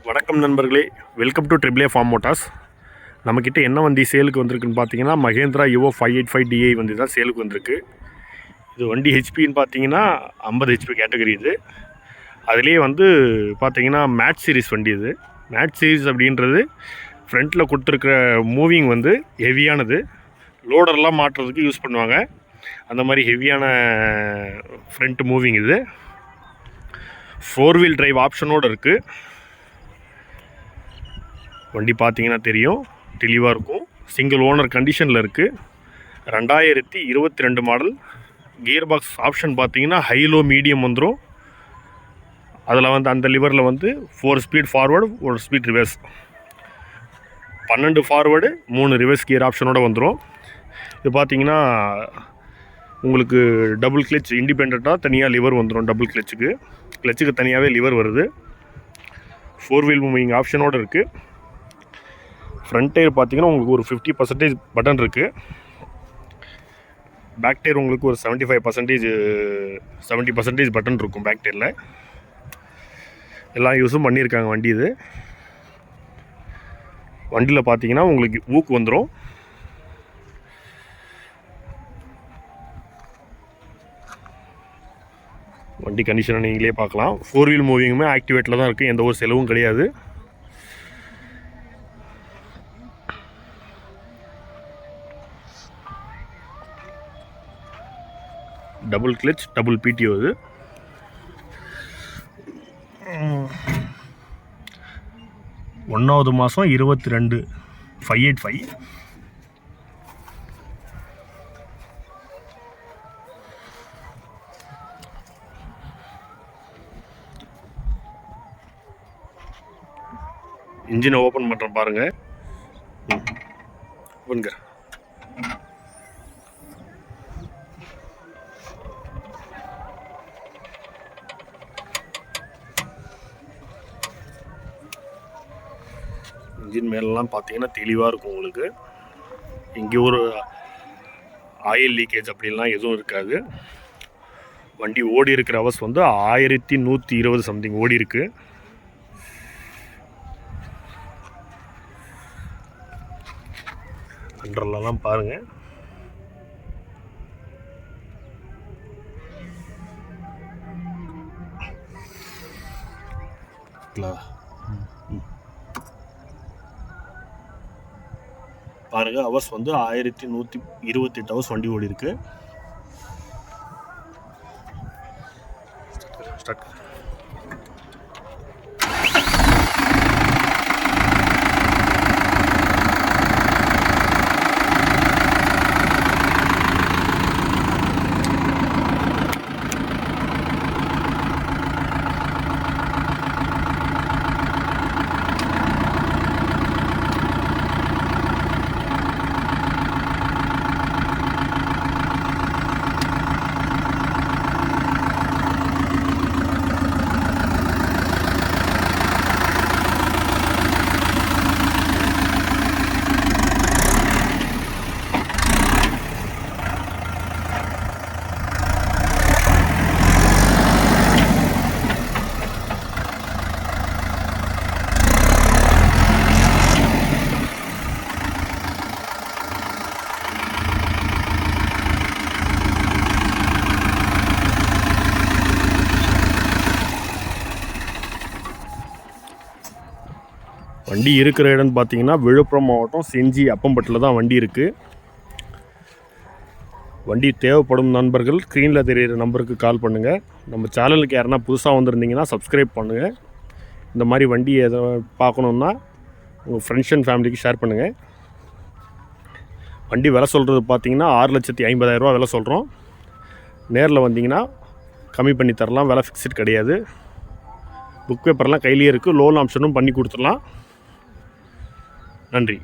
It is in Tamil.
வணக்கம் நண்பர்களே, welcome to triple A farm motors. நம்மக்கிட்ட என்ன வண்டி சேலுக்கு வந்திருக்குன்னு பார்த்தீங்கன்னா மகேந்திரா யுவோ 585DI வண்டி தான் சேலுக்கு வந்திருக்கு. இது வண்டி ஹெச்பின்னு பார்த்தீங்கன்னா 50 ஹெச்பி கேட்டகரி. இது அதுலேயே பார்த்தீங்கன்னா மேட் சீரிஸ் வண்டி. இது மேட் சீரிஸ் அப்படின்றது ஃப்ரண்ட்டில் கொடுத்துருக்கிற மூவிங் ஹெவியானது, லோடர்லாம் மாட்டுறதுக்கு யூஸ் பண்ணுவாங்க. அந்த மாதிரி ஹெவியான ஃப்ரண்ட் மூவிங். இது 4 வீல் டிரைவ் ஆப்ஷனோடு இருக்குது. வண்டி பார்த்தீங்கன்னா தெரியும், தெளிவாக இருக்கும். சிங்கிள் ஓனர் கண்டிஷனில் இருக்குது. 2022 மாடல். கியர் பாக்ஸ் ஆப்ஷன் பார்த்தீங்கன்னா ஹைலோ மீடியம் வந்துடும். அதில் அந்த லிவரில் 4 speed forward 1 speed reverse, 12 forward 3 reverse gear ஆப்ஷனோடு வந்துடும். இது பார்த்தீங்கன்னா உங்களுக்கு டபுள் கிளச் இண்டிபெண்ட்டாக தனியாக லிவர் வந்துடும். டபுள் கிளச்சுக்கு தனியாகவே லிவர் வருது. 4 வீல் மூவிங் ஆப்ஷனோடு இருக்குது. ஃப்ரண்ட் டயர் பார்த்தீங்கன்னா உங்களுக்கு ஒரு 50% பட்டன் இருக்குது. பேக் டயர் உங்களுக்கு ஒரு 70% பட்டன் இருக்கும் பேக் டயரில். எல்லா யூஸும் பண்ணியிருக்காங்க வண்டி. இது வண்டியில் பார்த்தீங்கன்னா உங்களுக்கு ஊக்கு வந்துடும். வண்டி கண்டிஷனை நீங்களே பார்க்கலாம். 4 வீல் மூவிங்குமே ஆக்டிவேட்டில் தான் இருக்குது, எந்த ஒரு செலவும் கிடையாது. Double clutch double PTO. இது 1வது மாதம் 22 585. இன்ஜினை ஓப்பன் பண்ணுறேன் பாருங்கள். ஓப்பன்க. இன்ஜின் மேலெலாம் பார்த்தீங்கன்னா தெளிவாக இருக்கும் உங்களுக்கு. இங்கே ஒரு ஆயில் லீக்கேஜ் அப்படின்லாம் எதுவும் இருக்காது. வண்டி ஓடி இருக்கிற ஹவர்ஸ் 1120 சம்திங் ஓடி இருக்கு. அண்டர்லாம் பாருங்கள். பாருங்கள், ஹவர்ஸ் 1128 ஹவர்ஸ் வண்டி ஓடி இருக்கு. ஸ்டார்ட். வண்டி இருக்கிற இடம்னு பார்த்தீங்கன்னா விழுப்புரம் மாவட்டம் செஞ்சி அப்பம்பட்டில் தான் வண்டி இருக்குது. வண்டி தேவைப்படும் நண்பர்கள் ஸ்க்ரீனில் தெரிகிற நம்பருக்கு கால் பண்ணுங்கள். நம்ம சேனலுக்கு யாருன்னா புதுசாக வந்திருந்தீங்கன்னா சப்ஸ்கிரைப் பண்ணுங்கள். இந்த மாதிரி வண்டி எதை பார்க்கணுன்னா உங்கள் ஃப்ரெண்ட்ஸ் அண்ட் ஃபேமிலிக்கு ஷேர் பண்ணுங்கள். வண்டி விலை சொல்கிறது பார்த்தீங்கன்னா 6,50,000 விலை சொல்கிறோம். நேரில் வந்தீங்கன்னா கம்மி பண்ணி தரலாம். விலை ஃபிக்ஸ்ட் கிடையாது. புக் பேப்பர்லாம் கையிலேயே இருக்குது. லோன் ஆப்ஷனும் பண்ணி கொடுத்துடலாம். நன்றி.